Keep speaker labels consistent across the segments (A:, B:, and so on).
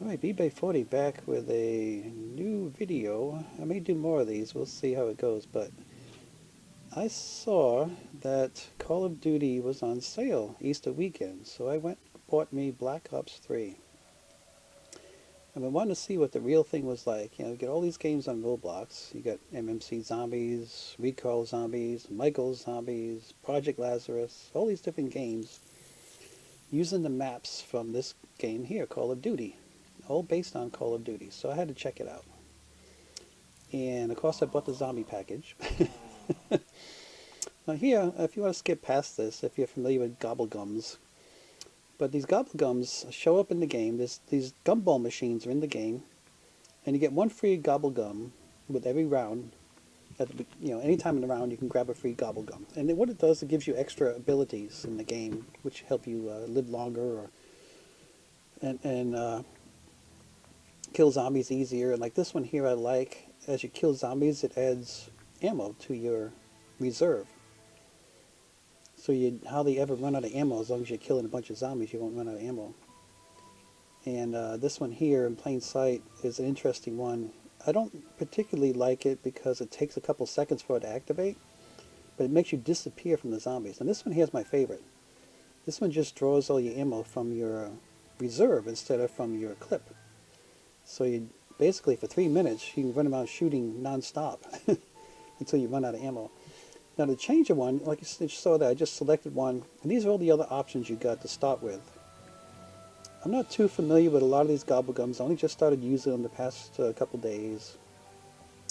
A: Alright, eBay40 back with a new video. I may do more of these, we'll see how it goes, but I saw that Call of Duty was on sale Easter weekend, so I went and bought me Black Ops 3. I've been wanting to see what the real thing was like. You know, you get all these games on Roblox. You got MMC Zombies, Recoil Zombies, Michael Zombies, Project Lazarus, all these different games using the maps from this game here, Call of Duty. All based on Call of Duty, so I had to check it out. And of course I bought the zombie package. Now here, if you want to skip past this, if you're familiar with Gobblegums, but these Gobblegums show up in the game. These gumball machines are in the game, and you get one free Gobblegum with every round. Anytime in the round you can grab a free Gobblegum. And then what it does, it gives you extra abilities in the game, which help you live longer and kill zombies easier. And like this one here I like, as you kill zombies it adds ammo to your reserve. So you hardly ever run out of ammo. As long as you're killing a bunch of zombies you won't run out of ammo. And this one here in plain sight is an interesting one. I don't particularly like it because it takes a couple seconds for it to activate, but it makes you disappear from the zombies. And this one here is my favorite. This one just draws all your ammo from your reserve instead of from your clip. So you basically for 3 minutes you can run around shooting non-stop until you run out of ammo. Now to change a one, like you saw that, I just selected one, and these are all the other options you got to start with. I'm not too familiar with a lot of these Gobblegums. I only just started using them the past couple days.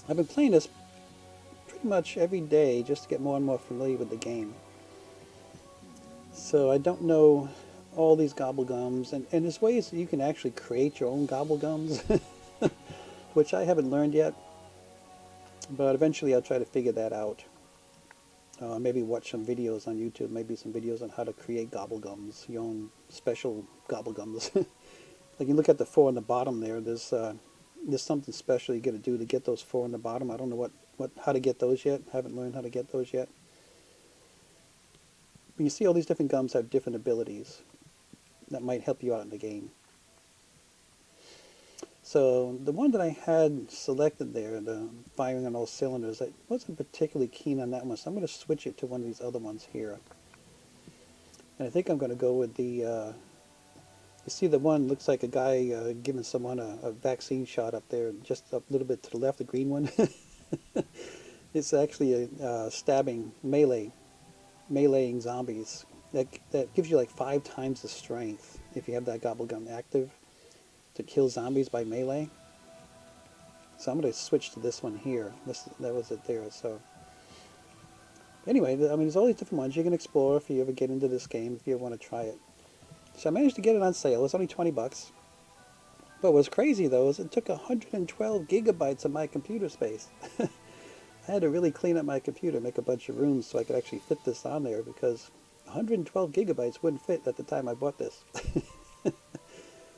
A: I've been playing this pretty much every day just to get more and more familiar with the game. So I don't know all these Gobblegums, and there's ways that you can actually create your own Gobblegums, which I haven't learned yet, but eventually I'll try to figure that out. Maybe watch some videos on YouTube, maybe some videos on how to create Gobblegums, your own special Gobblegums. Like you look at the 4 on the bottom there, there's something special you got to do to get those 4 on the bottom. I don't know how to get those yet. I haven't learned how to get those yet. But you see all these different gums have different abilities that might help you out in the game. So the one that I had selected there, the firing on all cylinders, I wasn't particularly keen on that one, so I'm going to switch it to one of these other ones here. And I think I'm going to go with the, you see the one looks like a guy giving someone a vaccine shot up there, just a little bit to the left, the green one. It's actually a stabbing, meleeing zombies. That gives you like 5 times the strength if you have that Gobblegum active to kill zombies by melee. So I'm going to switch to this one here. That was it there. So anyway, I mean, there's all these different ones you can explore if you ever get into this game, if you ever want to try it. So I managed to get it on sale. It's only 20 bucks. But what's crazy though is it took 112 gigabytes of my computer space. I had to really clean up my computer, make a bunch of rooms so I could actually fit this on there, because 112 gigabytes wouldn't fit at the time I bought this.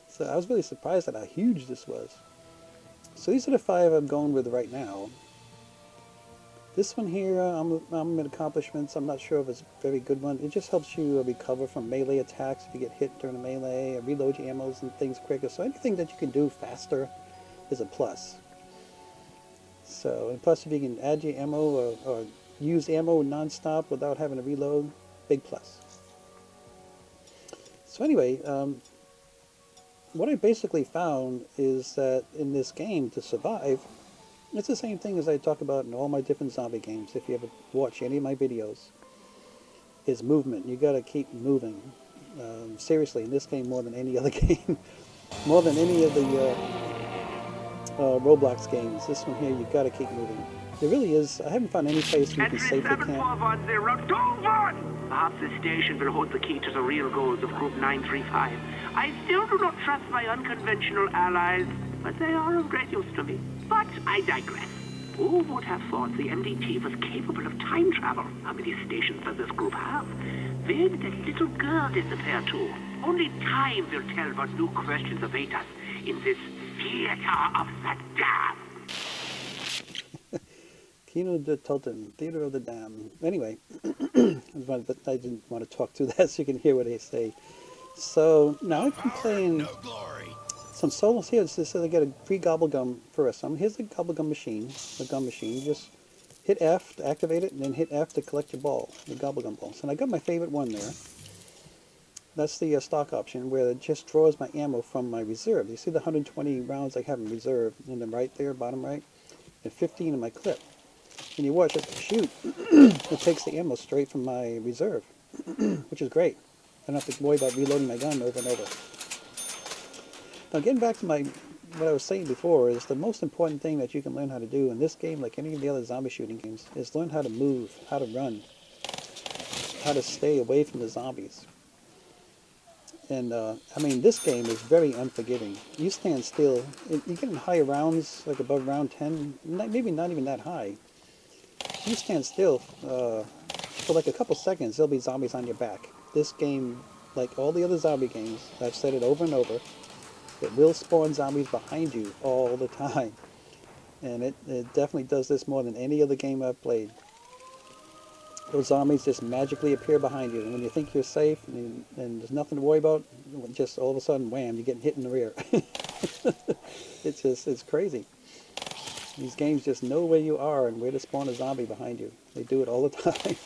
A: So I was really surprised at how huge this was. So these are the 5 I'm going with right now. This one here, I'm in accomplishments. I'm not sure if it's a very good one. It just helps you recover from melee attacks if you get hit during a melee, and reload your ammos and things quicker. So anything that you can do faster is a plus. So, and plus if you can add your ammo or use ammo non-stop without having to reload, big plus. So anyway, what I basically found is that in this game, to survive, it's the same thing as I talk about in all my different zombie games. If you ever watch any of my videos, is movement. You got to keep moving. Seriously, in this game more than any other game, more than any of the Roblox games. This one here, you got to keep moving. There really is. I haven't found any place where you can safely camp.
B: 7410, perhaps this station will hold the key to the real goals of Group 935. I still do not trust my unconventional allies, but they are of great use to me. But I digress. Who would have thought the MDT was capable of time travel? How many stations does this group have? Where did that little girl disappear to? Only time will tell what new questions await us in this theater of the damned.
A: Kino the Totem, Theater of the Damned. Anyway, I didn't want to talk through that so you can hear what they say. So now I've been playing some solos here. This says I get a free Gobblegum first. Here's the Gobblegum Machine, the gum machine. You just hit F to activate it, and then hit F to collect your ball, the Gobblegum balls. And I got my favorite one there. That's the stock option, where it just draws my ammo from my reserve. You see the 120 rounds I have in reserve in the right there, bottom right, and 15 in my clip. And you watch it shoot, it takes the ammo straight from my reserve, which is great. I don't have to worry about reloading my gun over and over. Now getting back to what I was saying before, is the most important thing that you can learn how to do in this game, like any of the other zombie shooting games, is learn how to move, how to run, how to stay away from the zombies. And I mean, this game is very unforgiving. You stand still, you get in higher rounds, like above round 10, maybe not even that high. You stand still for like a couple seconds, there'll be zombies on your back. This game, like all the other zombie games, I've said it over and over, it will spawn zombies behind you all the time. And it definitely does this more than any other game I've played. Those zombies just magically appear behind you, and when you think you're safe and there's nothing to worry about, just all of a sudden, wham, you're getting hit in the rear. It's crazy. These games just know where you are and where to spawn a zombie behind you. They do it all the time.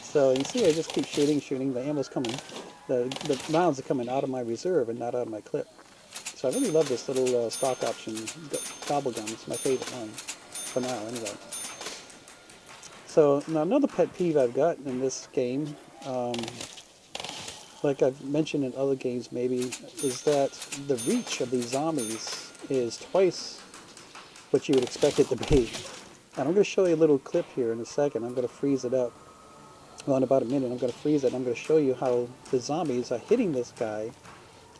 A: So you see, I just keep shooting. The ammo's coming. The rounds are coming out of my reserve and not out of my clip. So I really love this little stock option Gobblegum. It's my favorite one for now, anyway. So now another pet peeve I've got in this game, like I've mentioned in other games maybe, is that the reach of these zombies is twice what you would expect it to be. And I'm going to show you a little clip here in a second. I'm going to freeze it up. Well, in about a minute I'm going to freeze it. I'm going to show you how the zombies are hitting this guy,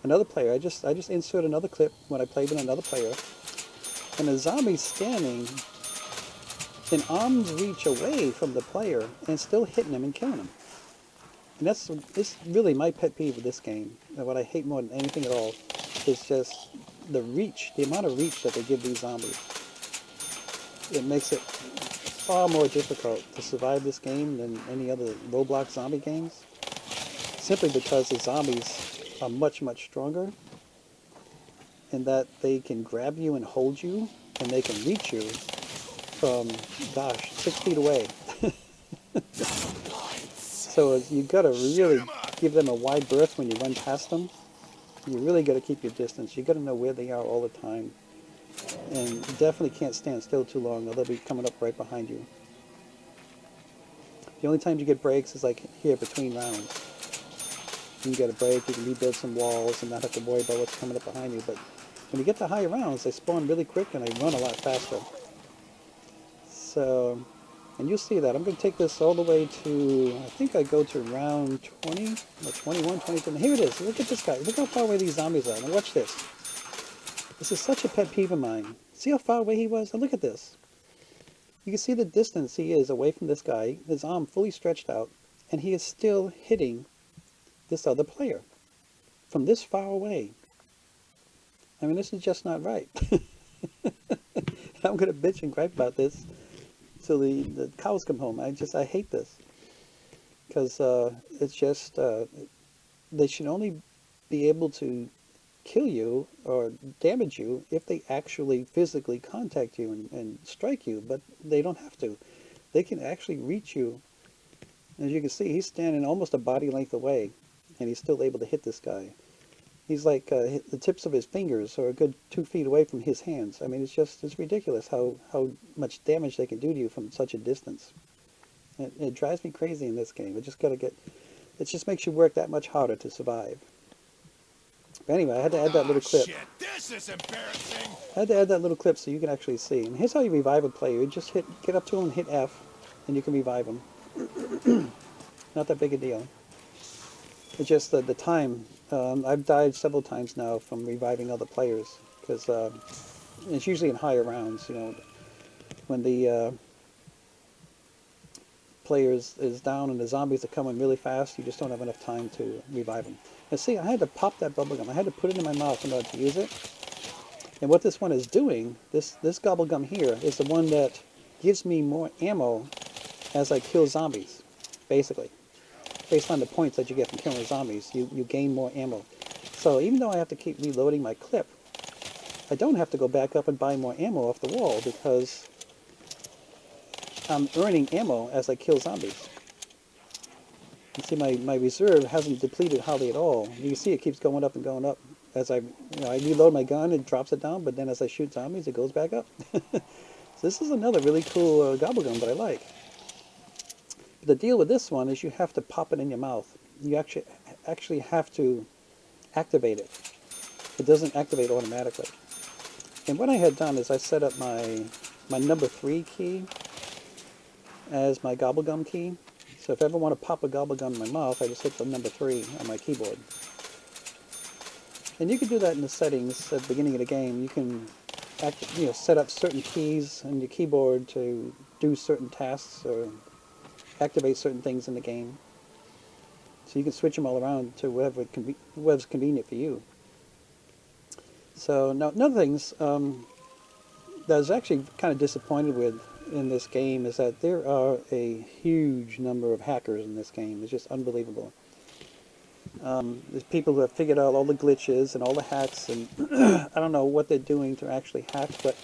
A: another player. I just insert another clip when I played with another player, and the zombie's standing in arm's reach away from the player and still hitting him and killing him. And it's really my pet peeve with this game. And what I hate more than anything at all is just the reach, the amount of reach that they give these zombies. It makes it far more difficult to survive this game than any other Roblox zombie games, simply because the zombies are much, much stronger, in that they can grab you and hold you, and they can reach you from, gosh, 6 feet away. So you gotta really give them a wide berth when you run past them. You really gotta keep your distance. You gotta know where they are all the time. And you definitely can't stand still too long, or they'll be coming up right behind you. The only time you get breaks is like here between rounds. You can get a break, you can rebuild some walls and not have to worry about what's coming up behind you. But when you get to higher rounds, they spawn really quick and they run a lot faster. So, and you'll see that. I'm going to take this all the way to, I think I go to round 20, or 21, 22. And here it is. Look at this guy. Look how far away these zombies are. Now watch this. This is such a pet peeve of mine. See how far away he was? And look at this. You can see the distance he is away from this guy, his arm fully stretched out, and he is still hitting this other player from this far away. I mean, this is just not right. I'm going to bitch and gripe about this till the cows come home. I hate this. Because it's just, they should only be able to kill you or damage you if they actually physically contact you and strike you, but they don't have to. They can actually reach you. As you can see, he's standing almost a body length away, and he's still able to hit this guy. He's like, the tips of his fingers are a good 2 feet away from his hands. I mean, it's ridiculous how much damage they can do to you from such a distance. It drives me crazy in this game. It just makes you work that much harder to survive. But anyway, I had to add that little clip.
C: Shit, this is embarrassing.
A: I had to add that little clip so you can actually see. And here's how you revive a player. You just get up to him and hit F, and you can revive him. Not that big a deal. It's just the time. I've died several times now from reviving other players, because it's usually in higher rounds, you know, when the player is down and the zombies are coming really fast, you just don't have enough time to revive them. And see, I had to pop that bubblegum. I had to put it in my mouth in order to use it. And what this one is doing, this Gobblegum here, is the one that gives me more ammo as I kill zombies, basically. Based on the points that you get from killing zombies, you gain more ammo. So even though I have to keep reloading my clip, I don't have to go back up and buy more ammo off the wall because I'm earning ammo as I kill zombies. You see my reserve hasn't depleted hardly at all. You can see it keeps going up and going up. As I reload my gun, it drops it down, but then as I shoot zombies, it goes back up. So this is another really cool Gobblegum that I like. But the deal with this one is you have to pop it in your mouth. You actually have to activate it. It doesn't activate automatically. And what I had done is I set up my number 3 key as my Gobblegum key. So if I ever want to pop a Gobblegum in my mouth, I just hit the number 3 on my keyboard. And you can do that in the settings at the beginning of the game. You can set up certain keys on your keyboard to do certain tasks or activate certain things in the game. So you can switch them all around to whatever's convenient for you. So now, another things that I was actually kind of disappointed with in this game is that there are a huge number of hackers in this game. It's just unbelievable. There's people who have figured out all the glitches and all the hacks, and I don't know what they're doing to actually hack, but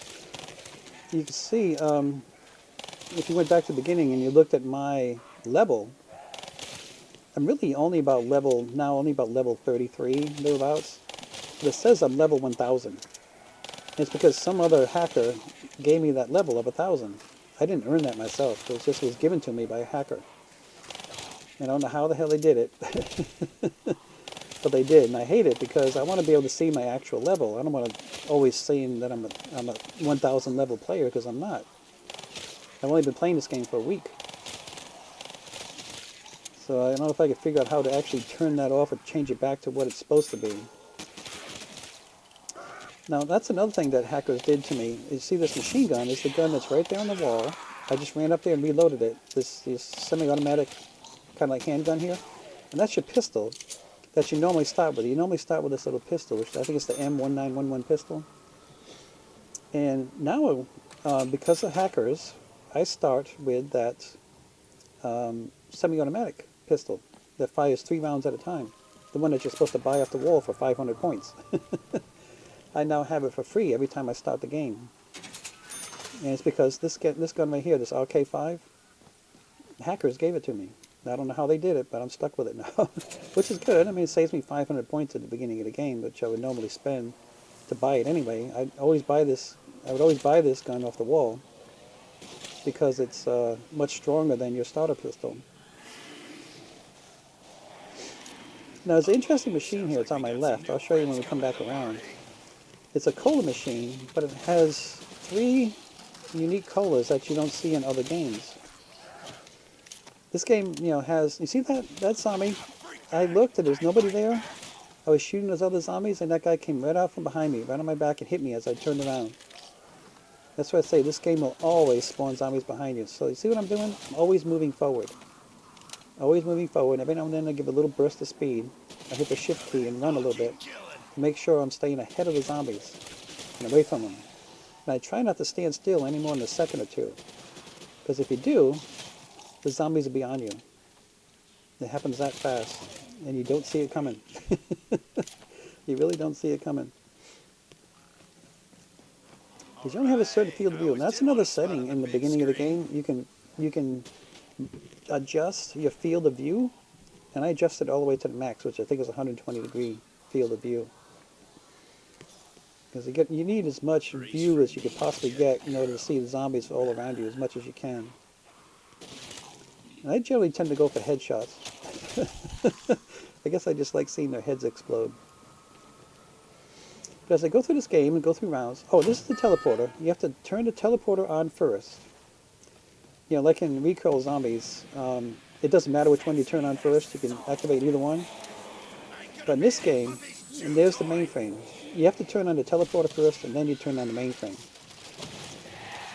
A: you can see if you went back to the beginning and you looked at my level, I'm really only about level 33 thereabouts. But it says I'm level 1000. It's because some other hacker gave me that level of 1000. I didn't earn that myself. It just was given to me by a hacker. I don't know how the hell they did it, but they did, and I hate it because I want to be able to see my actual level. I don't want to always saying that I'm a 1000 level player, because I'm not. I've only been playing this game for a week. So I don't know if I could figure out how to actually turn that off or change it back to what it's supposed to be. Now that's another thing that hackers did to me. You see this machine gun is the gun that's right there on the wall. I just ran up there and reloaded it. This semi-automatic kind of like handgun here. And that's your pistol that you normally start with. You normally start with this little pistol, which I think is the M1911 pistol. And now, because of hackers, I start with that semi-automatic pistol that fires 3 rounds at a time. The one that you're supposed to buy off the wall for 500 points. I now have it for free every time I start the game. And it's because this gun right here, this RK5, hackers gave it to me. I don't know how they did it, but I'm stuck with it now. Which is good. I mean, it saves me 500 points at the beginning of the game, which I would normally spend to buy it anyway. I would always buy this gun off the wall because it's much stronger than your starter pistol. Now, there's an interesting machine here. It's on my left. I'll show you when we come back around. It's a cola machine, but it has 3 unique colas that you don't see in other games. This game, has... You see that zombie? I looked and there's nobody there. I was shooting those other zombies and that guy came right out from behind me, right on my back, and hit me as I turned around. That's why I say this game will always spawn zombies behind you. So you see what I'm doing? I'm always moving forward. Always moving forward. Every now and then I give a little burst of speed. I hit the shift key and run a little bit to make sure I'm staying ahead of the zombies and away from them. And I try not to stand still any more than a second or two. Because if you do, the zombies will be on you. It happens that fast. And you don't see it coming. You really don't see it coming. Because you only have a certain field of view. And that's another setting in the beginning of the game. You can adjust your field of view. And I adjusted it all the way to the max, which I think is 120 degree field of view. Because you need as much view as you could possibly get in order to see the zombies all around you as much as you can. And I generally tend to go for headshots. I guess I just like seeing their heads explode. But as I go through this game and go through rounds... Oh, this is the teleporter. You have to turn the teleporter on first. Like in Recoil Zombies, it doesn't matter which one you turn on first. You can activate either one. But in this game, and there's the mainframe. You have to turn on the teleporter first, and then you turn on the mainframe.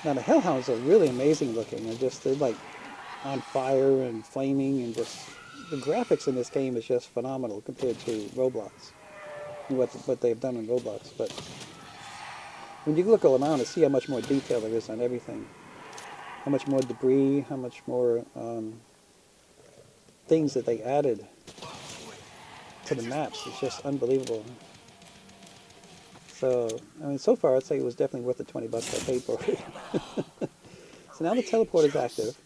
A: Now, the Hellhounds are really amazing looking. They're like on fire and flaming, and just... The graphics in this game is just phenomenal compared to Roblox. What they've done in Roblox. But when you look all around and see how much more detail there is on everything. How much more debris, how much more things that they added to the maps. It's just unbelievable. So, I mean, so far I'd say it was definitely worth the 20 bucks I paid for it. So now the teleport is active.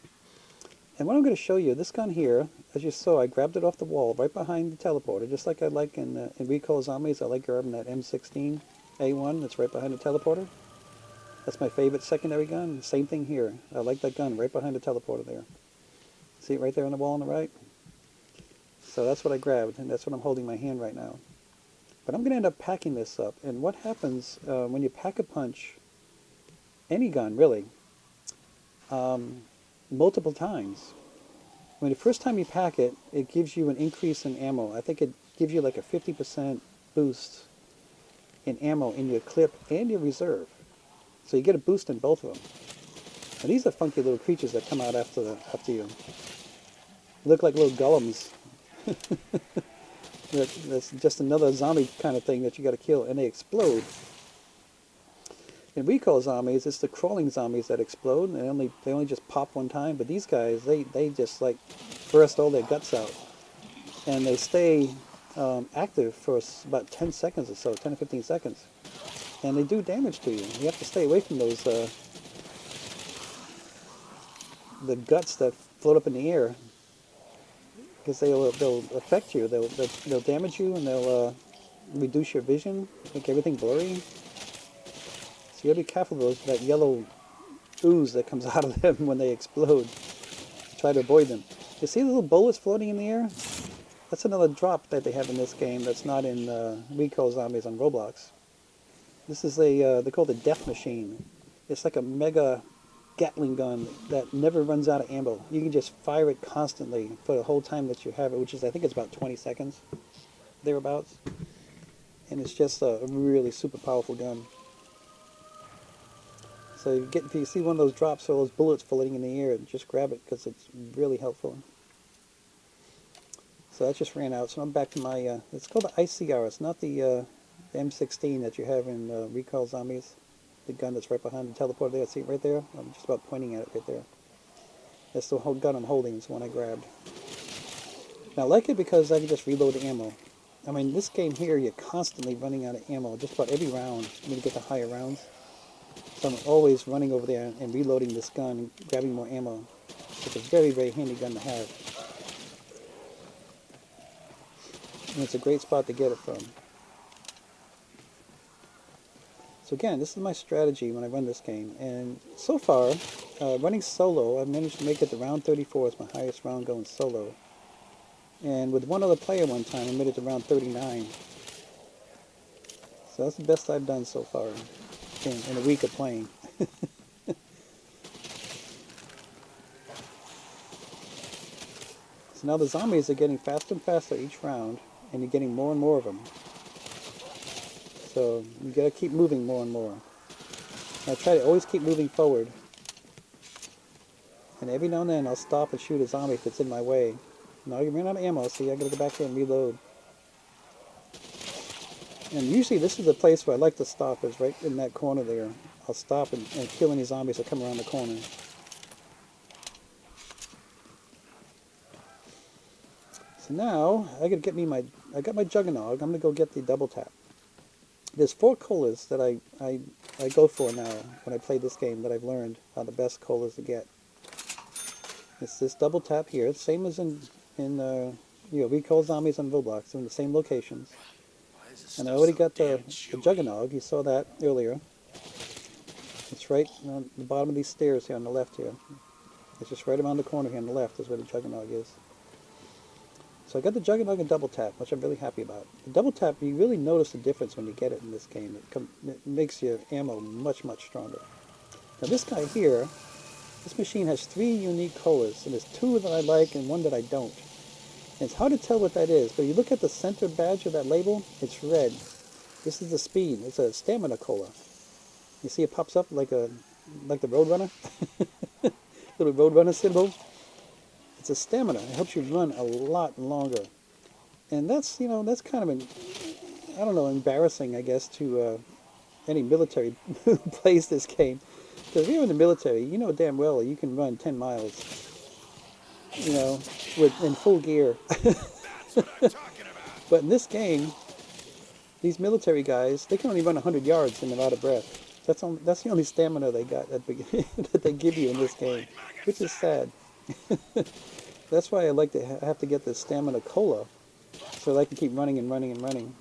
A: And what I'm going to show you, this gun here, as you saw, I grabbed it off the wall right behind the teleporter, just like I like in Recoil Zombies. I like grabbing that M16 A1 that's right behind the teleporter. That's my favorite secondary gun. Same thing here. I like that gun right behind the teleporter there. See it right there on the wall on the right? So that's what I grabbed, and that's what I'm holding in my hand right now. But I'm going to end up packing this up. And what happens when you pack a punch, any gun really, multiple times. When the first time you pack it, it gives you an increase in ammo. I think it gives you like a 50% boost in ammo in your clip and your reserve. So you get a boost in both of them. And these are funky little creatures that come out after you. They look like little golems. That's just another zombie kind of thing that you got to kill, and they explode. In Recoil Zombies, it's the crawling zombies that explode, and they only just pop one time. But these guys, they just like burst all their guts out, and they stay active for about 10 seconds or so, 10 to 15 seconds, and they do damage to you. You have to stay away from those the guts that float up in the air, because they'll affect you. They'll damage you, and they'll reduce your vision, make everything blurry. So you gotta be careful of that yellow ooze that comes out of them when they explode. Try to avoid them. You see the little bullets floating in the air? That's another drop that they have in this game that's not in Recoil Zombies on Roblox. This is they call it the Death Machine. It's like a mega Gatling gun that never runs out of ammo. You can just fire it constantly for the whole time that you have it, which is, I think it's about 20 seconds, thereabouts. And it's just a really super powerful gun. So if you see one of those drops or those bullets floating in the air, just grab it because it's really helpful. So that just ran out. So I'm back to my, it's called the ICR. It's not the M16 that you have in Recoil Zombies. The gun that's right behind the teleporter there. See it right there? I'm just about pointing at it right there. That's the whole gun I'm holding. It's the one I grabbed. Now I like it because I can just reload the ammo. I mean, this game here, you're constantly running out of ammo. Just about every round, you need to get the higher rounds. So I'm always running over there and reloading this gun and grabbing more ammo. It's a very, very handy gun to have. And it's a great spot to get it from. So again, this is my strategy when I run this game. And so far, running solo, I've managed to make it to round 34 as my highest round going solo. And with one other player one time, I made it to round 39. So that's the best I've done so far in a week of playing. So now the zombies are getting faster and faster each round, and you're getting more and more of them. So you gotta keep moving more and more. I try to always keep moving forward. And every now and then I'll stop and shoot a zombie if it's in my way. Now you ran out of ammo, see I gotta go back there and reload. And usually this is the place where I like to stop, is right in that corner there. I'll stop and kill any zombies that come around the corner. So now I got my Juggernog. I'm gonna go get the double tap. There's 4 colas that I go for now when I play this game that I've learned are the best colas to get. It's this double tap here, same as in Recoil Zombies on Roblox. They're in the same locations. And I already got the Juggernog. You saw that earlier. It's right on the bottom of these stairs here on the left here. It's just right around the corner here on the left is where the Juggernog is. So I got the Juggernog and double tap, which I'm really happy about. The double tap, you really notice the difference when you get it in this game. It makes your ammo much, much stronger. Now this guy here, this machine has 3 unique colas, and there's 2 that I like and 1 that I don't. And it's hard to tell what that is, but you look at the center badge of that label, it's red. This is the speed. It's a stamina cola. You see it pops up like the Roadrunner? Little Roadrunner symbol. It's a stamina. It helps you run a lot longer. And that's kind of embarrassing, I guess, to any military who plays this game. Because if you're in the military, you know damn well you can run 10 miles, in full gear.
C: That's what I'm talking about.
A: But in this game, these military guys, they can only run 100 yards and they're out of breath. That's the only stamina they got that they give you in this game, which is sad. That's why I like to have to get this stamina cola, so that I can keep running and running and running,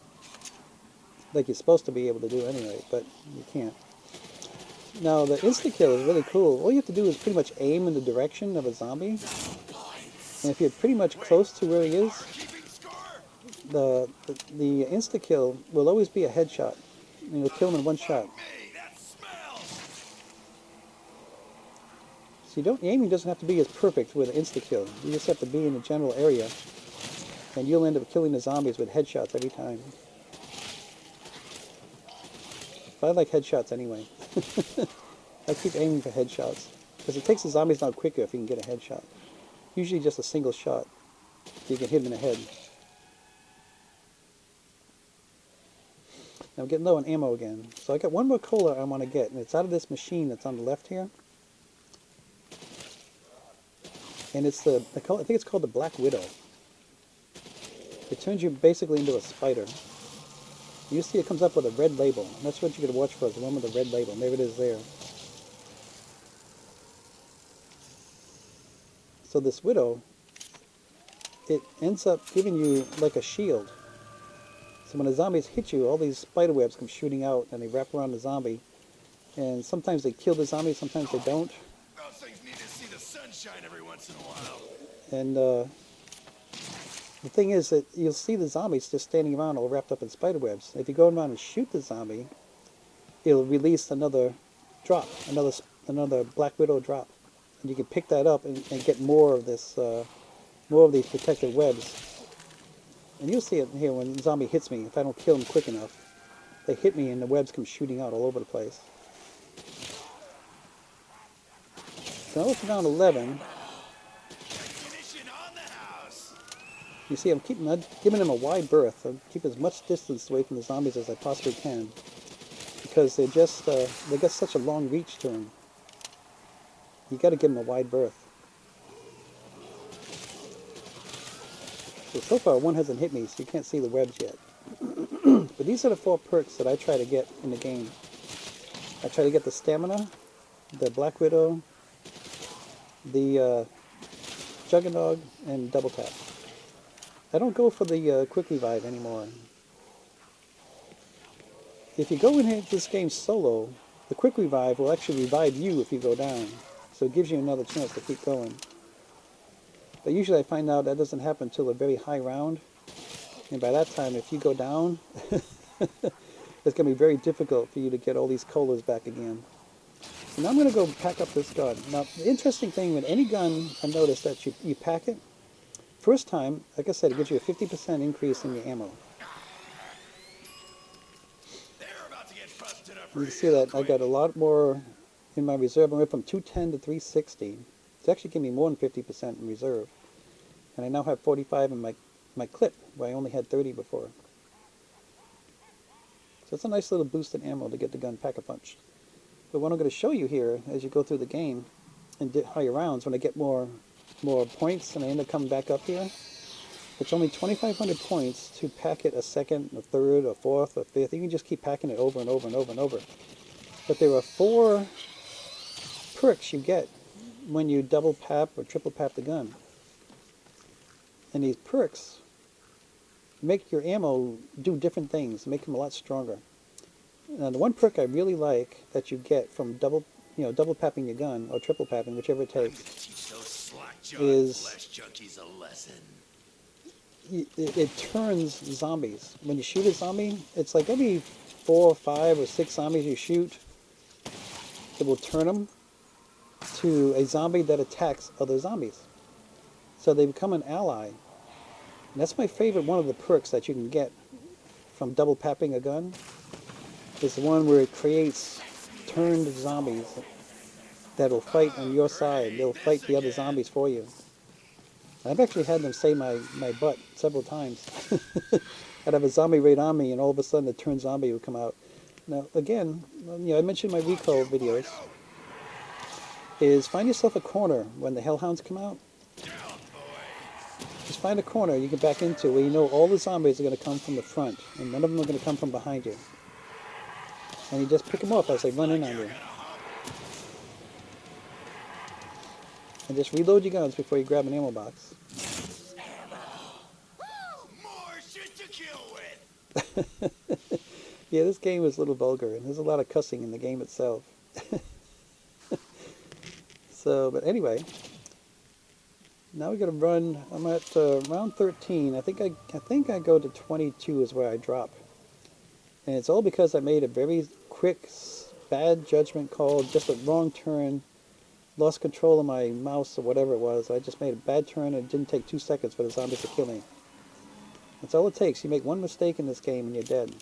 A: like you're supposed to be able to do anyway, but you can't. Now the Insta Kill is really cool. All you have to do is pretty much aim in the direction of a zombie, and if you're pretty much close to where he is, the Insta Kill will always be a headshot, and you'll kill him in one shot. So aiming doesn't have to be as perfect with an Insta Kill. You just have to be in the general area, and you'll end up killing the zombies with headshots every time. But I like headshots anyway. I keep aiming for headshots, because it takes the zombies out quicker if you can get a headshot. Usually just a single shot, you can hit them in the head. Now I'm getting low on ammo again. So I got one more cola I want to get, and it's out of this machine that's on the left here. And it's I think it's called the Black Widow. It turns you basically into a spider. You see it comes up with a red label. That's what you're going to watch for, is the one with the red label. Maybe it is there. So this Widow, it ends up giving you like a shield. So when the zombies hit you, all these spider webs come shooting out and they wrap around the zombie. And sometimes they kill the zombie, sometimes they don't.
C: Those things need to see the sunshine every once in a while.
A: And the thing is that you'll see the zombies just standing around all wrapped up in spider webs. If you go around and shoot the zombie, it'll release another drop, another Black Widow drop. And you can pick that up and get more of this, more of these protective webs. And you'll see it here when the zombie hits me. If I don't kill him quick enough, they hit me and the webs come shooting out all over the place. So now it's around 11. You see, I'm giving them a wide berth. I keep as much distance away from the zombies as I possibly can, because they got such a long reach to them. You got to give them a wide berth. So far, one hasn't hit me, so you can't see the webs yet. But these are the 4 perks that I try to get in the game. I try to get the stamina, the Black Widow, the Juggernog, and double tap. I don't go for the quick revive anymore. If you go into this game solo, the quick revive will actually revive you if you go down. So it gives you another chance to keep going. But usually I find out that doesn't happen until a very high round. And by that time, if you go down, it's going to be very difficult for you to get all these colas back again. So now I'm going to go pack up this gun. Now, the interesting thing with any gun, I noticed that you pack it. First time, like I said, it gives you a 50% increase in your ammo. You can see that I got a lot more in my reserve. I went from 210 to 360. It's actually giving me more than 50% in reserve. And I now have 45 in my clip, where I only had 30 before. So it's a nice little boost in ammo to get the gun pack-a-punch. But what I'm going to show you here, as you go through the game, in higher rounds, when I get more points and I end up coming back up here, it's only 2,500 points to pack it a second, a third, a fourth, a fifth. You can just keep packing it over and over and over and over. But there are 4 perks you get when you double pap or triple pap the gun. And these perks make your ammo do different things, make them a lot stronger. Now the one perk I really like that you get from double papping your gun, or triple papping, whichever it takes, is it turns zombies. When you shoot a zombie, it's like every 4 or 5 or 6 zombies you shoot, it will turn them to a zombie that attacks other zombies. So they become an ally. And that's my favorite one of the perks that you can get from double papping a gun, is the one where it creates turned zombies that will fight on your side. They'll fight the other zombies for you. I've actually had them save my butt several times. I'd have a zombie raid on me, and all of a sudden a turned zombie would come out. Now, again, I mentioned my recoil videos, is find yourself a corner when the hellhounds come out. Just just find a corner you can back into where you know all the zombies are going to come from the front, and none of them are going to come from behind you. And you just pick them off as they run in on you. And just reload your guns before you grab an ammo box.
C: More shit to kill with.
A: Yeah, this game is a little vulgar, and there's a lot of cussing in the game itself. So, but anyway, now we got to run. I'm at round 13. I think I go to 22 is where I drop, and it's all because I made a very quick, bad judgment call, just a wrong turn, lost control of my mouse or whatever it was. I just made a bad turn, and it didn't take 2 seconds for the zombies to kill me. That's all it takes. You make one mistake in this game, and you're dead.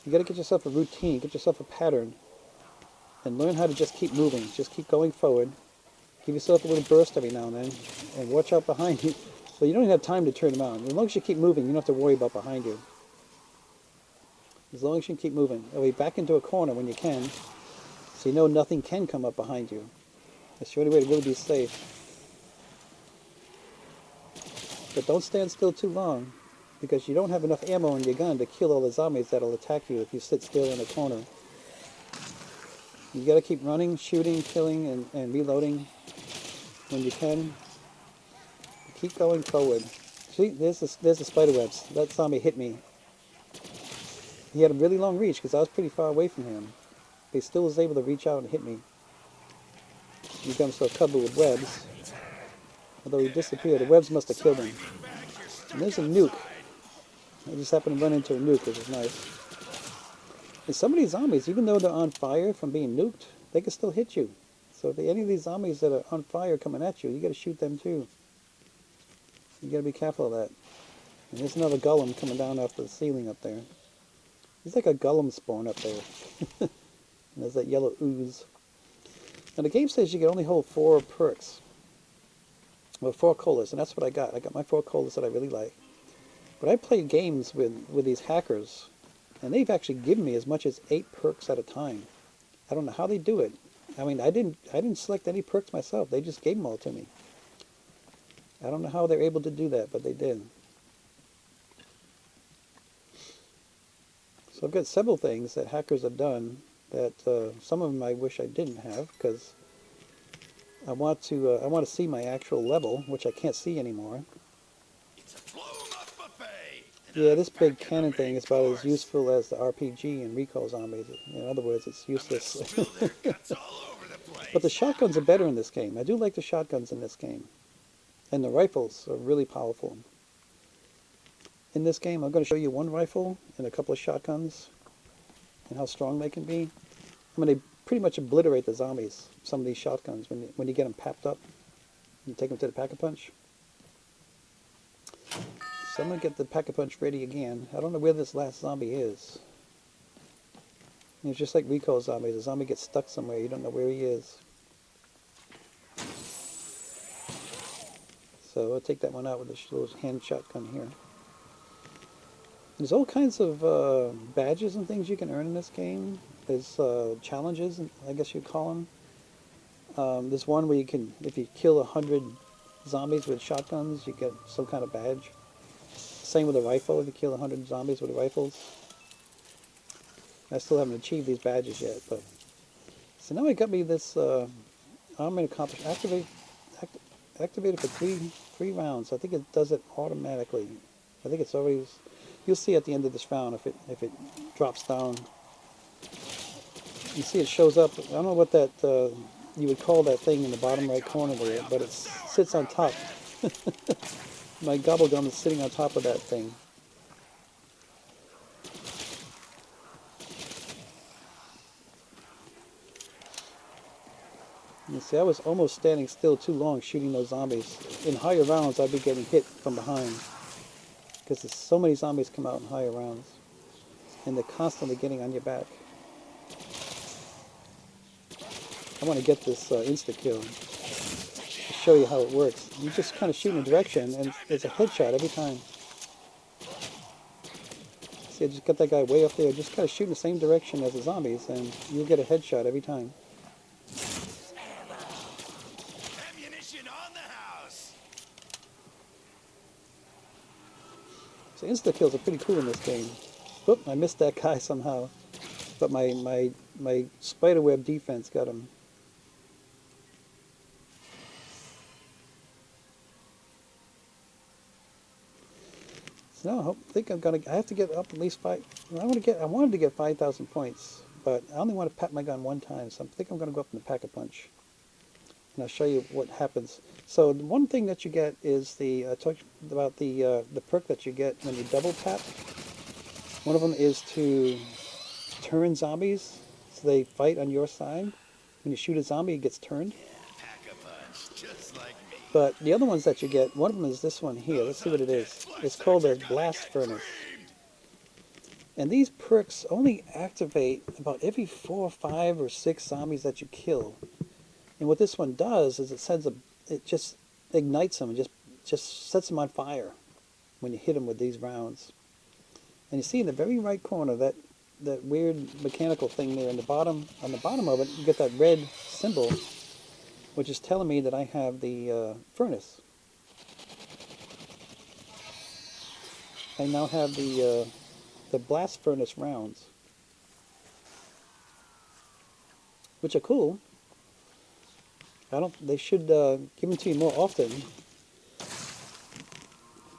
A: You got to get yourself a routine, get yourself a pattern, and learn how to just keep moving. Just keep going forward. Give yourself a little burst every now and then, and watch out behind you. So you don't even have time to turn around. As long as you keep moving, you don't have to worry about behind you. As long as you keep moving. That way, back into a corner when you can, so you know nothing can come up behind you. That's the only way to really be safe. But don't stand still too long, because you don't have enough ammo in your gun to kill all the zombies that'll attack you if you sit still in a corner. You got to keep running, shooting, killing, and reloading when you can. Keep going forward. See, there's the spider webs. That zombie hit me. He had a really long reach because I was pretty far away from him. But he still was able to reach out and hit me. He got himself covered with webs. Although he disappeared, the webs must have killed him. And there's a nuke. I just happened to run into a nuke, which is nice. And some of these zombies, even though they're on fire from being nuked, they can still hit you. So if any of these zombies that are on fire coming at you, you got to shoot them too. You got to be careful of that. And there's another golem coming down off the ceiling up there. There's like a golem spawn up there. And there's that yellow ooze. Now the game says you can only hold 4 perks. Well, 4 colas, and that's what I got. I got my 4 colas that I really like. But I played games with these hackers, and they've actually given me as much as 8 perks at a time. I don't know how they do it. I mean, I didn't select any perks myself. They just gave them all to me. I don't know how they're able to do that, but they did. So I've got several things that hackers have done that some of them I wish I didn't have, because I want to see my actual level, which I can't see anymore. Yeah, this big cannon thing is about as useful as the RPG in Recoil Zombies. In other words, it's useless. But the shotguns are better in this game. I do like the shotguns in this game. And the rifles are really powerful. In this game, I'm going to show you one rifle and a couple of shotguns and how strong they can be. I mean, they pretty much obliterate the zombies, some of these shotguns, when you get them papped up. You take them to the Pack-a-Punch. So I'm going to get the Pack-a-Punch ready again. I don't know where this last zombie is. It's just like Recoil Zombies. The zombie gets stuck somewhere. You don't know where he is. So I'll take that one out with this little hand shotgun here. There's all kinds of badges and things you can earn in this game. There's challenges, I guess you'd call them. There's one where you can, if you kill 100 zombies with shotguns, you get some kind of badge. Same with a rifle, if you kill 100 zombies with rifles. I still haven't achieved these badges yet, but... So now it got me this armament accomplishment. Activated for three rounds. I think it does it automatically. I think it's already... You'll see at the end of this round if it drops down. You see it shows up. I don't know what that you would call that thing in the bottom right corner there, but it sits on top. My Gobblegum is sitting on top of that thing. You see, I was almost standing still too long shooting those zombies. In higher rounds, I'd be getting hit from behind. Because there's so many zombies come out in higher rounds. And they're constantly getting on your back. I want to get this Insta Kill to show you how it works. You just kind of shoot in a direction, and it's a headshot every time. See, I just got that guy way up there. Just kind of shoot in the same direction as the zombies, and you'll get a headshot every time. So insta kills are pretty cool in this game. Oop, I missed that guy somehow. But my spiderweb defense got him. So now I think I have to get up at least 5. I wanted to get 5,000 points, but I only want to pack my gun one time, so I think I'm gonna go up in the pack-a-punch. And I'll show you what happens. So the one thing that you get is I talked about the perk that you get when you double tap. One of them is to turn zombies so they fight on your side. When you shoot a zombie, it gets turned.
C: Pack-a-punch, just like me.
A: But the other ones that you get, one of them is this one here. Let's see what it is. It's called a blast furnace. And these perks only activate about every 4 or 5 or 6 zombies that you kill. And what this one does is it just ignites them and just sets them on fire when you hit them with these rounds. And you see in the very right corner that weird mechanical thing there on the bottom of it, you get that red symbol, which is telling me that I have the furnace. I now have the blast furnace rounds, which are cool. They should give them to you more often.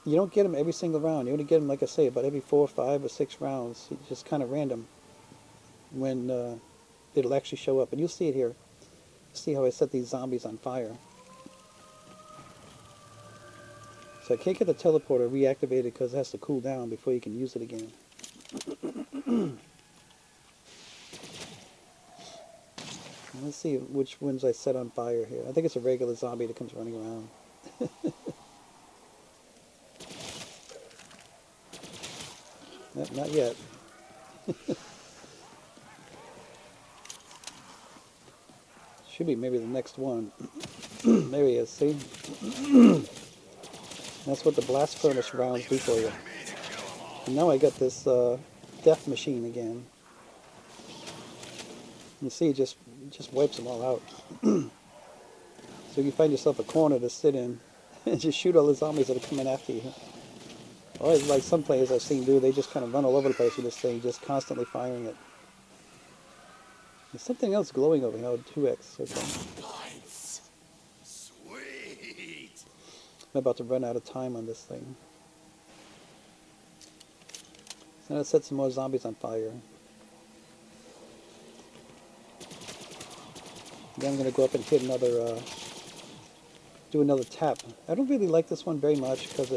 A: You don't get them every single round. You only get them, like I say, about every 4, 5, or 6 rounds. It's just kind of random when it'll actually show up. And you'll see it here. See how I set these zombies on fire. So I can't get the teleporter reactivated because it has to cool down before you can use it again. Let's see which ones I set on fire here. I think it's a regular zombie that comes running around. Not yet. Should be maybe the next one. There he is, see? That's what the blast furnace rounds do for you. And now I got this death machine again. You see, it just wipes them all out. So you find yourself a corner to sit in and just shoot all the zombies that are coming after you. Or like some players I've seen do, they just kind of run all over the place with this thing, just constantly firing it. There's something else glowing over here, 2x. Okay.
C: Nice. Sweet.
A: I'm about to run out of time on this thing. So now let's set some more zombies on fire. Then I'm going to go up and hit another, do another tap. I don't really like this one very much because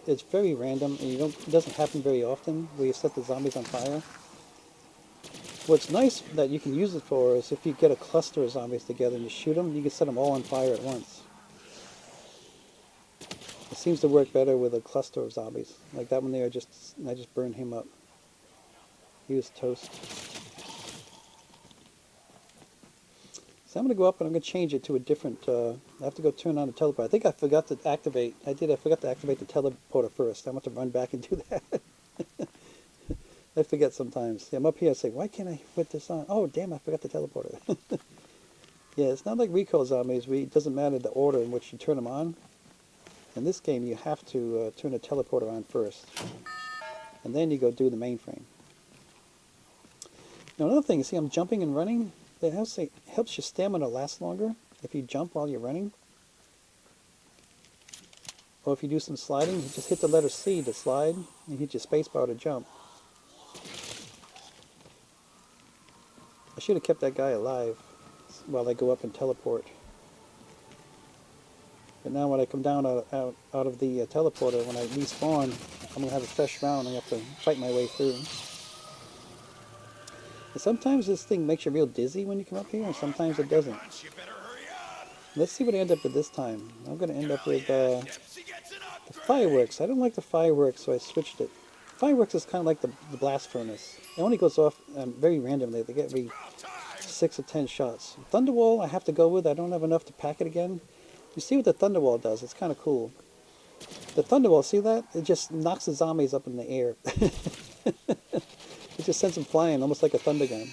A: it's very random and it doesn't happen very often where you set the zombies on fire. What's nice that you can use it for is if you get a cluster of zombies together and you shoot them, you can set them all on fire at once. It seems to work better with a cluster of zombies. Like that one there, I just burned him up. He was toast. So I'm going to go up and I'm going to change it to a different, I have to go turn on the teleporter. I think I forgot to activate, I forgot to activate the teleporter first. I want to run back and do that. I forget sometimes. See, I'm up here and say, why can't I put this on? Oh, damn, I forgot the teleporter. Yeah, it's not like Recoil Zombies. It doesn't matter the order in which you turn them on. In this game, you have to turn the teleporter on first. And then you go do the mainframe. Now, another thing, see, I'm jumping and running. It helps your stamina last longer if you jump while you're running. Or if you do some sliding, you just hit the letter C to slide, and hit your spacebar to jump. I should have kept that guy alive while I go up and teleport. But now when I come down out of the teleporter, when I respawn, I'm going to have a fresh round and I have to fight my way through. And sometimes this thing makes you real dizzy when you come up here, and sometimes it doesn't. Let's see what I end up with this time. I'm going to end up with the fireworks. I don't like the fireworks, so I switched it. Fireworks is kind of like the blast furnace. It only goes off very randomly. They get every 6 or 10 shots. Thunderwall I have to go with. I don't have enough to pack it again. You see what the Thunderwall does. It's kind of cool. The Thunderwall, see that? It just knocks the zombies up in the air. It just sends them flying, almost like a thunder gun.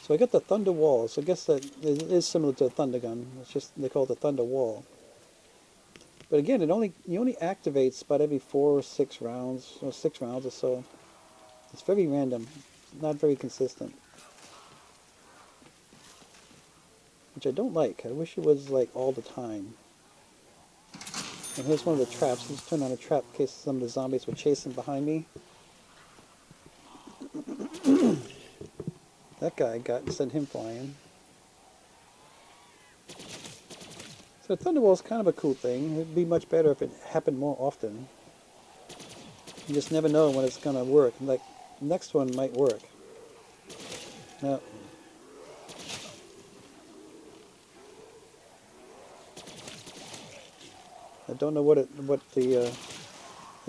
A: So I got the Thunder Wall. So I guess that it is similar to a thunder gun. It's just they call it the Thunder Wall. But again, you only activates about every 4 or 6 rounds, or 6 rounds or so. It's very random, not very consistent. Which I don't like. I wish it was like all the time. And here's one of the traps. Let's turn on a trap in case some of the zombies were chasing behind me. That guy sent him flying. So Thunderbolt's kind of a cool thing. It'd be much better if it happened more often. You just never know when it's going to work. Like, next one might work. No. I don't know I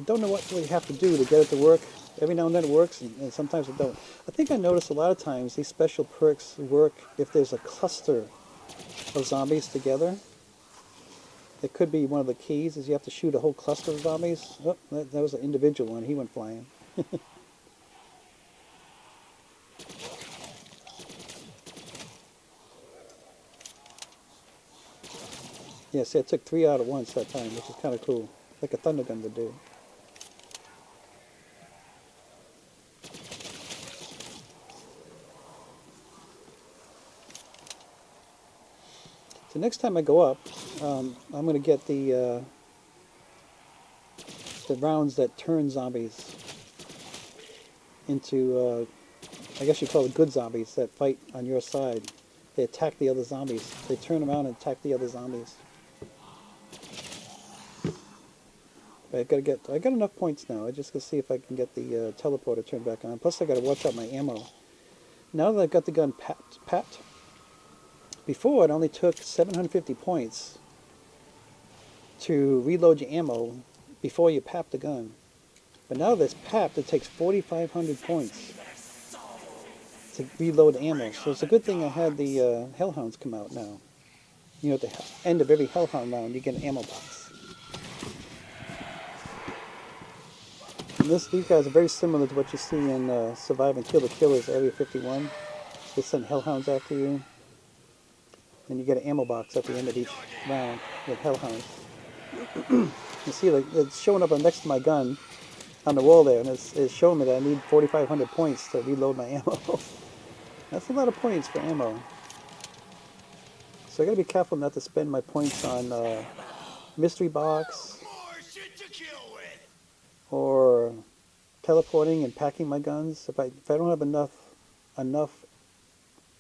A: don't know what we have to do to get it to work. Every now and then it works, and sometimes it don't. I think I noticed a lot of times these special perks work if there's a cluster of zombies together. It could be one of the keys is you have to shoot a whole cluster of zombies. Oh, that was an individual one. He went flying. Yeah, see, I took 3 out at once that time, which is kind of cool. Like a thunder gun would do. So next time I go up, I'm going to get the rounds that turn zombies into, I guess you call it good zombies that fight on your side. They attack the other zombies. They turn around and attack the other zombies. But I got enough points now. I just gotta see if I can get the teleporter turned back on. Plus I gotta watch out my ammo. Now that I've got the gun papped, before it only took 750 points to reload your ammo before you pap the gun. But now that's papped, it takes 4,500 points to reload ammo. So it's a good thing I had the Hellhounds come out now. You know, at the end of every Hellhound round, you get an ammo box. And these guys are very similar to what you see in Survive and Kill the Killers Area 51. They send Hellhounds after you. And you get an ammo box at the end of each round with Hellhounds. You see, like, it's showing up next to my gun on the wall there, and it's showing me that I need 4,500 points to reload my ammo. That's a lot of points for ammo. So I gotta be careful not to spend my points on mystery box or teleporting and packing my guns. If I don't have enough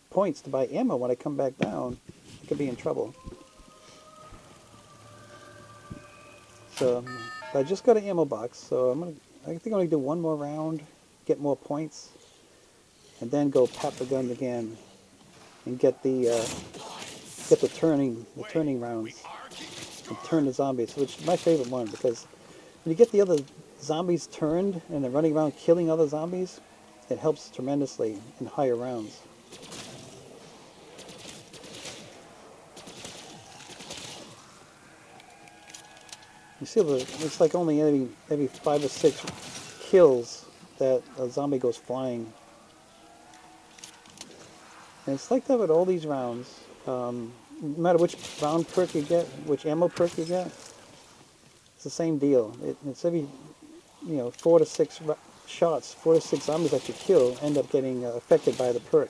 A: points to buy ammo when I come back down, I could be in trouble. So I just got an ammo box, so I think I'm gonna do one more round, get more points, and then go pap the guns again and get the turning rounds and turn the zombies, which is my favorite one, because when you get the other zombies turned and they're running around killing other zombies, it helps tremendously in higher rounds. You see, it's like only every 5 or 6 kills that a zombie goes flying. And it's like that with all these rounds. No matter which round perk you get, which ammo perk you get, it's the same deal. It's every 4 to 6 shots, 4 to 6 zombies that you kill end up getting affected by the perk.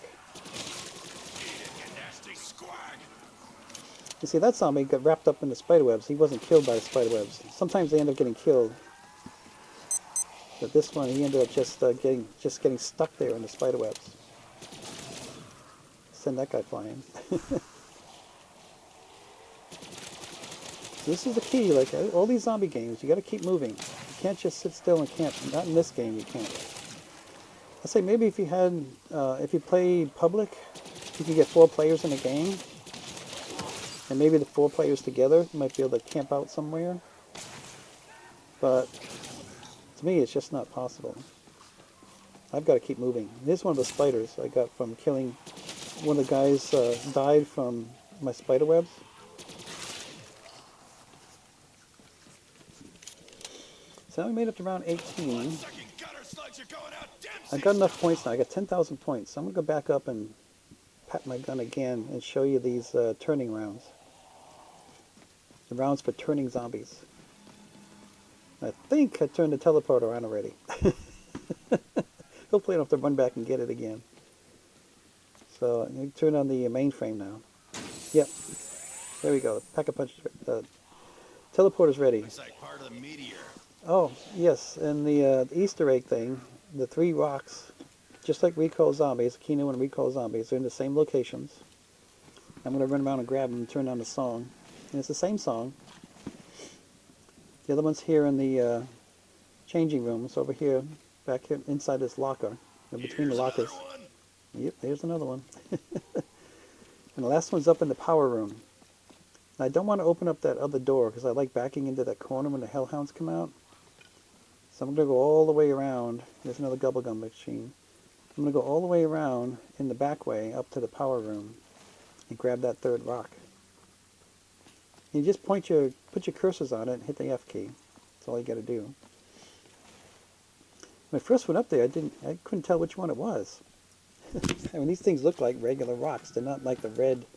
A: You see, that zombie got wrapped up in the spiderwebs. He wasn't killed by the spiderwebs. Sometimes they end up getting killed. But this one, he ended up just getting stuck there in the spiderwebs. Send that guy flying. This is the key. Like all these zombie games, you got to keep moving. You can't just sit still and camp. Not in this game, you can't. I say maybe if you play public, you can get 4 players in a game. And maybe the 4 players together might be able to camp out somewhere. But to me, it's just not possible. I've got to keep moving. Here's one of the spiders I got from killing. One of the guys died from my spider webs. So I made up to round 18. I got enough points now. I got 10,000 points. So I'm going to go back up and pat my gun again and show you these turning rounds. The rounds for turning zombies. I think I turned the teleporter on already. Hopefully I don't have to run back and get it again. So I'm going to turn on the mainframe now. Yep. There we go. Pack-a-punch. Teleporter's ready.
C: Looks like part of the meteor.
A: Oh, yes. And the Easter egg thing, the 3 rocks, just like Recoil Zombies, Kino and Recoil Zombies, they're in the same locations. I'm going to run around and grab them and turn on the song. And it's the same song. The other one's here in the changing room. It's over here, back here inside this locker, between the lockers. Yep, there's another one. And the last one's up in the power room. I don't want to open up that other door because I like backing into that corner when the hellhounds come out. So I'm going to go all the way around. There's another Gobblegum Machine. I'm going to go all the way around in the back way up to the power room and grab that 3rd rock. You just put your cursors on it and hit the F key. That's all you got to do. When I first went up there, I couldn't tell which one it was. I mean, these things look like regular rocks. They're not like the red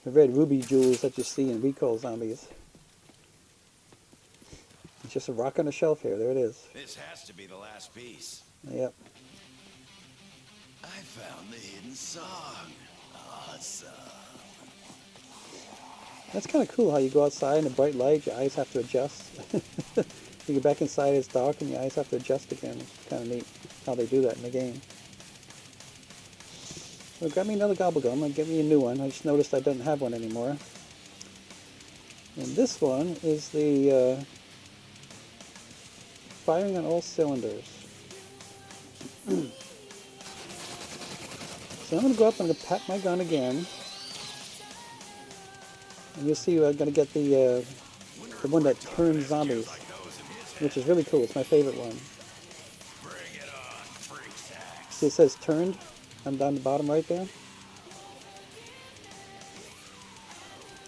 A: ruby jewels that you see in Recoil Zombies. It's just a rock on a shelf here. There it is.
C: This has to be the last piece.
A: Yep.
C: I found the hidden song. Awesome.
A: That's kind of cool how you go outside in a bright light, your eyes have to adjust. You get back inside, it's dark, and your eyes have to adjust again. It's kind of neat how they do that in the game. Well, grab me another Gobblegum and get me a new one. I just noticed I don't have one anymore. And this one is the firing on all cylinders. So I'm going to go up and I'm going to pat my gun again. And you'll see I'm going to get the one that turns zombies, which is really cool. It's my favorite one. See, it says turned. I'm down the bottom right there.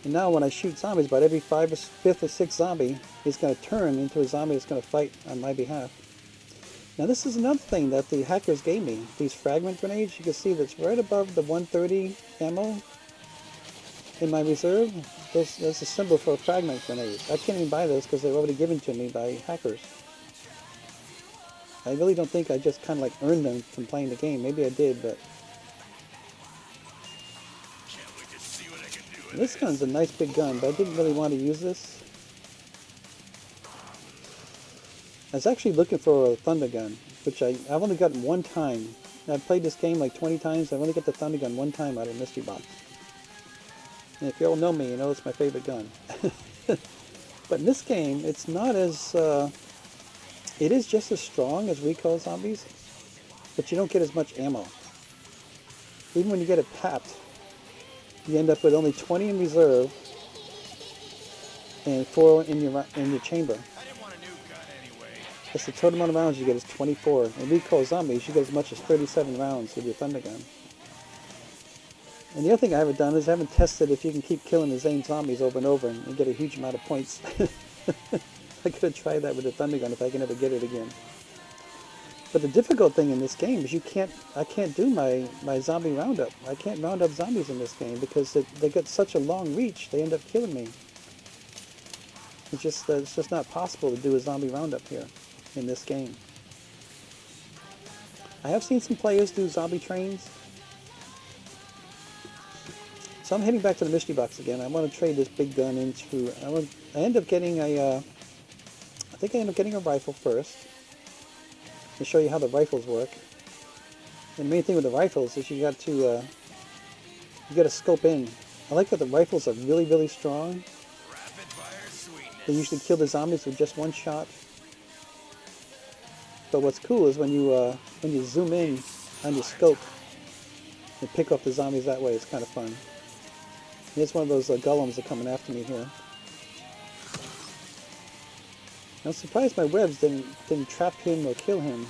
A: And now when I shoot zombies, about every 5th or 6th zombie is going to turn into a zombie that's going to fight on my behalf. Now this is another thing that the hackers gave me. These fragment grenades, you can see that's right above the 130 ammo in my reserve. There's a symbol for a fragment grenade. I can't even buy those because they're already given to me by hackers. I really don't think I just kind of like earned them from playing the game. Maybe I did, but this gun's a nice big gun, but I didn't really want to use this. I was actually looking for a thunder gun, which I've only gotten one time. I've played this game like 20 times. I've only got the thunder gun one time out of Mystery Box. And if you all know me, you know it's my favorite gun. But in this game, it's not as... it is just as strong as Recoil Zombies, but you don't get as much ammo. Even when you get it papped, you end up with only 20 in reserve and 4 in your chamber. That's the total amount of rounds you get is 24. In Recoil Zombies, you get as much as 37 rounds with your thunder gun. And the other thing I haven't done is I haven't tested if you can keep killing the same zombies over and over and get a huge amount of points. I could have tried that with the thunder gun if I can ever get it again. But the difficult thing in this game is I can't do my zombie roundup. I can't round up zombies in this game because they got such a long reach, they end up killing me. It's just not possible to do a zombie roundup here in this game. I have seen some players do zombie trains. So I'm heading back to the mystery box again. I want to trade this big gun into... I end up getting a... I think I end up getting a rifle first. To show you how the rifles work. And the main thing with the rifles is you got to scope in. I like that the rifles are really, really strong. They usually kill the zombies with just one shot. But what's cool is when you zoom in on your scope and pick off the zombies that way. It's kind of fun. Here's one of those golems that are coming after me here. I'm surprised my webs didn't trap him or kill him.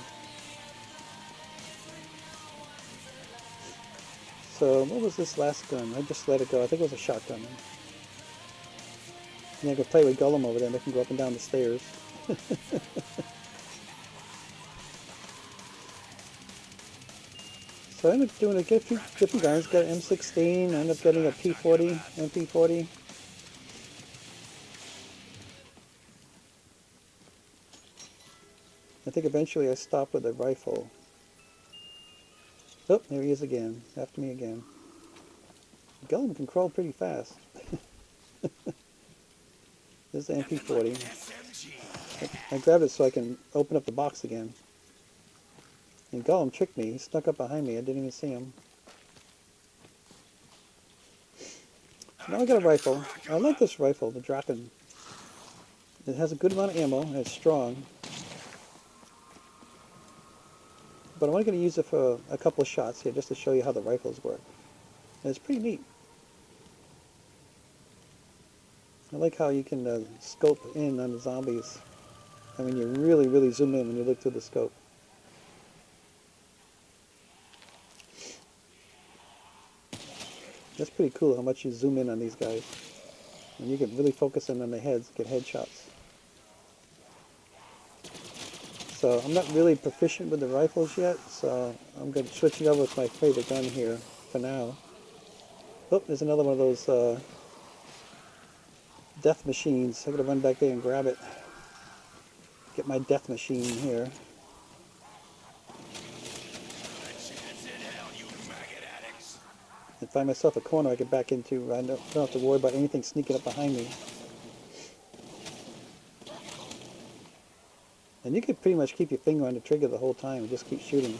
A: So what was this last gun? I just let it go. I think it was a shotgun. And I can play with Golem over there and they can go up and down the stairs. So I ended up doing a few different guns. Got an M16, I ended up getting a P40, MP40. I think eventually I stop with a rifle. Oh, there he is again. After me again. Gollum can crawl pretty fast. There's the MP40. I grabbed it so I can open up the box again. And Gollum tricked me. He snuck up behind me. I didn't even see him. So now I got a rifle. I like this rifle, the Draken. It has a good amount of ammo and it's strong. But I'm only going to use it for a couple of shots here just to show you how the rifles work. And it's pretty neat. I like how you can scope in on the zombies. I mean, you really, really zoom in when you look through the scope. That's pretty cool how much you zoom in on these guys. And you can really focus in on the heads, get headshots. So I'm not really proficient with the rifles yet, so I'm going to switch it over with my favorite gun here for now. Oh, there's another one of those death machines. I'm going to run back there and grab it. Get my death machine here. And find myself a corner I get back into. I don't have to worry about anything sneaking up behind me. And you can pretty much keep your finger on the trigger the whole time and just keep shooting.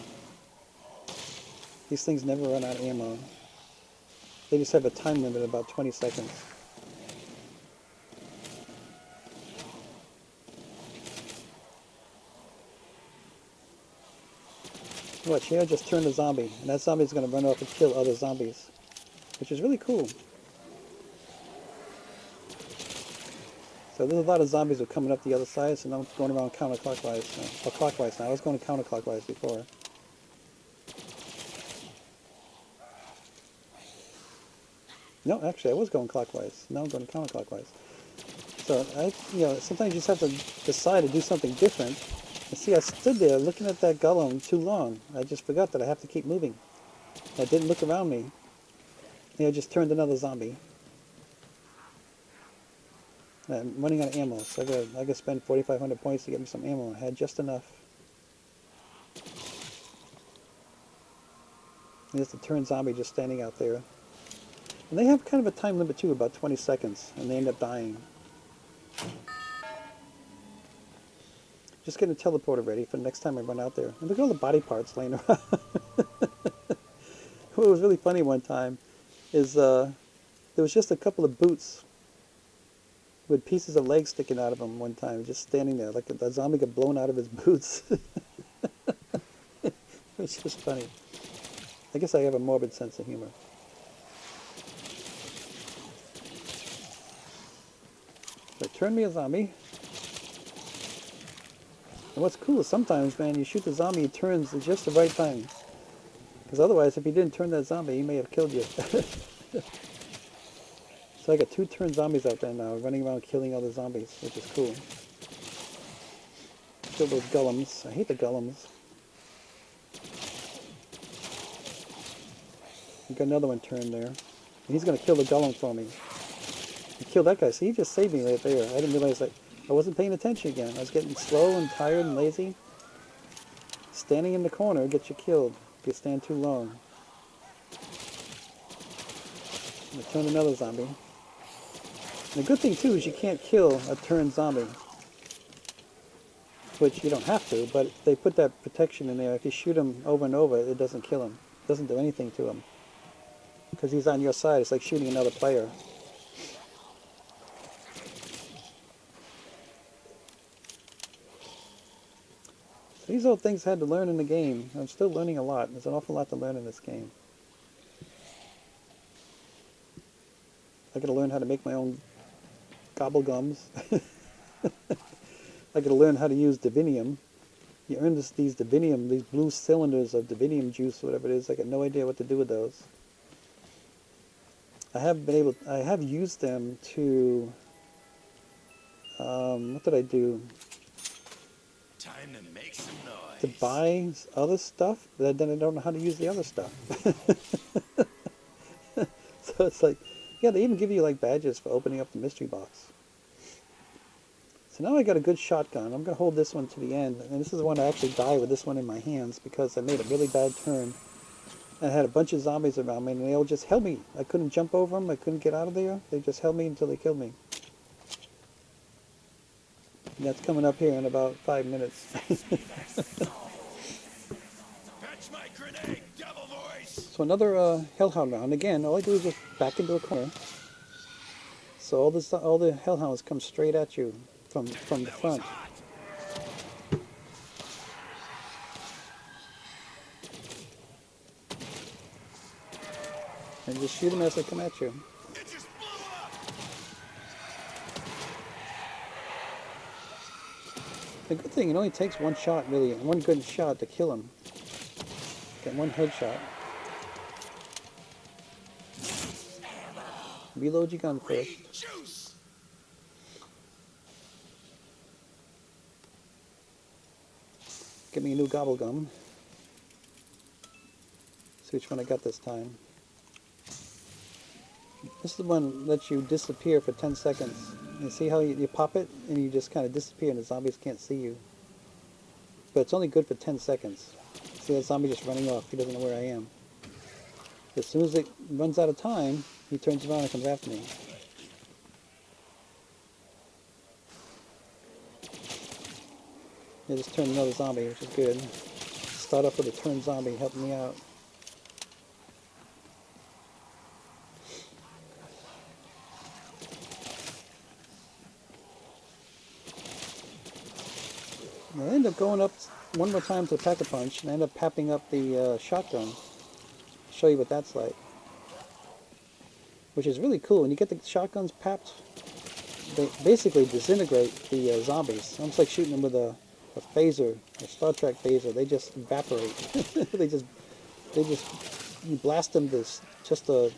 A: These things never run out of ammo. They just have a time limit of about 20 seconds. Watch here, I just turned a zombie, and that zombie is going to run off and kill other zombies, which is really cool. So there's a lot of zombies who are coming up the other side, so now I'm going around counterclockwise, or clockwise now. I was going counterclockwise before. No, actually I was going clockwise. Now I'm going counterclockwise. So sometimes you just have to decide to do something different. And see, I stood there looking at that Gollum too long. I just forgot that I have to keep moving. I didn't look around me. And I just turned another zombie. I'm running out of ammo, so I gotta spend 4,500 points to get me some ammo. I had just enough. There's the turned zombie just standing out there. And they have kind of a time limit too, about 20 seconds, and they end up dying. Just getting a teleporter ready for the next time I run out there. And look at all the body parts laying around. What was really funny one time is there was just a couple of boots with pieces of legs sticking out of them one time, just standing there, like the zombie got blown out of his boots. It was just funny. I guess I have a morbid sense of humor. So turn me a zombie. And what's cool is sometimes, man, you shoot the zombie, he turns at just the right time. Because otherwise, if he didn't turn that zombie, he may have killed you. So I got 2 turned zombies out there now, running around killing other zombies, which is cool. Kill those golems. I hate the golems. I've got another one turned there. And he's going to kill the golem for me. He killed that guy. See, he just saved me right there. I didn't realize that. I wasn't paying attention again. I was getting slow and tired and lazy. Standing in the corner gets you killed if you stand too long. I turned another zombie. And the good thing too is you can't kill a turned zombie. Which you don't have to, but they put that protection in there. If you shoot him over and over, it doesn't kill him. It doesn't do anything to him. Because he's on your side. It's like shooting another player. These are things I had to learn in the game. I'm still learning a lot. There's an awful lot to learn in this game. I gotta learn how to make my own gobblegums. I gotta learn how to use divinium. You earn these divinium, these blue cylinders of divinium juice, whatever it is. I got no idea what to do with those. I have used them to, what did I do?
C: Time to make some noise.
A: To buy other stuff, but then I don't know how to use the other stuff. So it's like, yeah, they even give you like badges for opening up the mystery box. So now I got a good shotgun. I'm going to hold this one to the end. And this is the one I actually die with this one in my hands because I made a really bad turn. I had a bunch of zombies around me and they all just held me. I couldn't jump over them. I couldn't get out of there. They just held me until they killed me. And that's coming up here in about 5 minutes.
C: Catch my grenade, devil voice!
A: So another hellhound round. Again, all I do is just back into a corner. So all the hellhounds come straight at you from the front. And just shoot them as they come at you.
C: It just blew up!
A: The good thing, it only takes one shot, really, one good shot to kill him. Get one headshot. Reload your gun first.
C: Juice!
A: Get me a new Gobblegum. See which one I got this time. This is the one that lets you disappear for 10 seconds. You see how you pop it and you just kind of disappear and the zombies can't see you. But it's only good for 10 seconds. See that zombie just running off. He doesn't know where I am. As soon as it runs out of time, he turns around and comes after me. I just turned another zombie, which is good. Start off with a turned zombie helping me out. I end up going up one more time to the Pack-a-Punch, and I end up papping up the shotgun. I'll show you what that's like. Which is really cool. When you get the shotguns papped, they basically disintegrate the zombies. Almost like shooting them with a phaser, a Star Trek phaser. They just evaporate. You blast them to just a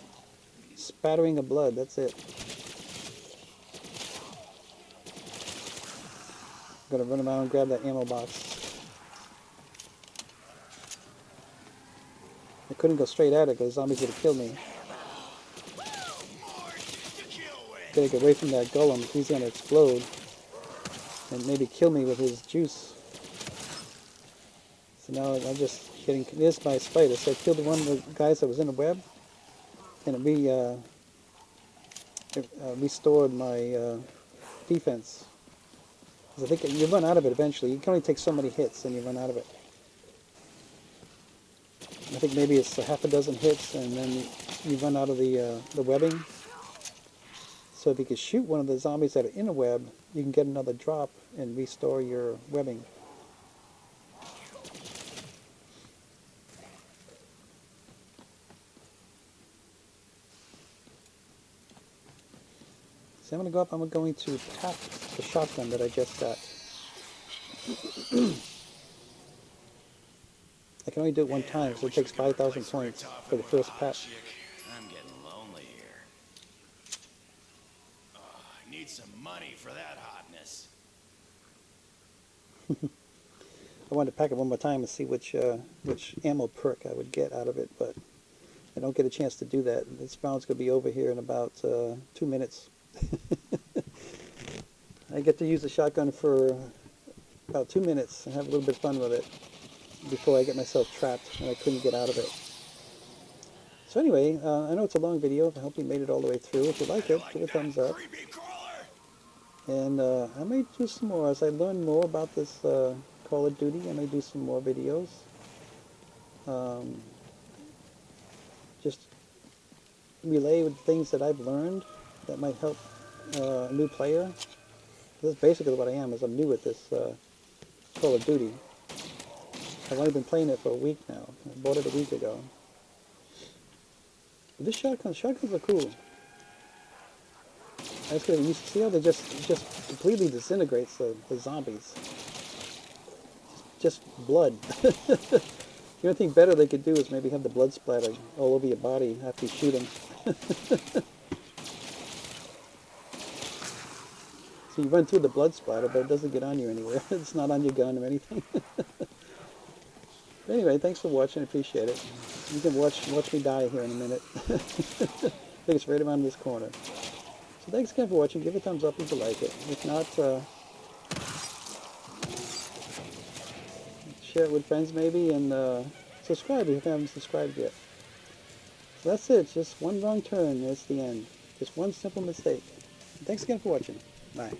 A: spattering of blood. That's it. I'm gonna run around and grab that ammo box. I couldn't go straight at it because the zombies would have killed me. Gotta get away from that golem. He's gonna explode and maybe kill me with his juice. So now I'm just getting. This my spider. So I killed one of the guys that was in the web, and it restored my defense. I think you run out of it eventually. You can only take so many hits and you run out of it. I think maybe it's a half a dozen hits and then you run out of the webbing. So if you could shoot one of the zombies that are in a web, you can get another drop and restore your webbing. So I'm going to go up, I'm going to tap the shotgun that I just got. I can only do it one time, so it takes 5,000 points for the first pat.
C: I'm getting lonely here. Oh, I need some money for that hotness.
A: I wanted to pack it one more time and see which ammo perk I would get out of it, but I don't get a chance to do that. This round's going to be over here in about 2 minutes. I get to use the shotgun for about 2 minutes and have a little bit of fun with it before I get myself trapped and I couldn't get out of it. So anyway, I know it's a long video. I hope you made it all the way through. If you like it, give it a thumbs up. And I may do some more as I learn more about this Call of Duty. I may do some more videos. Just relay with things that I've learned that might help a new player. This is basically what I am, is I'm new at this Call of Duty. I've only been playing it for a week now. I bought it a week ago. But this shotguns are cool. I just you see how they just completely disintegrates the zombies. Just blood. The only thing better they could do is maybe have the blood splatter all over your body after you shoot them. So you run through the blood splatter, but it doesn't get on you anywhere. It's not on your gun or anything. But anyway, thanks for watching. I appreciate it. You can watch me die here in a minute. I think it's right around this corner. So thanks again for watching. Give it a thumbs up if you like it. If not, share it with friends maybe, and subscribe if you haven't subscribed yet. So that's it. Just one wrong turn. That's the end. Just one simple mistake. Thanks again for watching. Bye.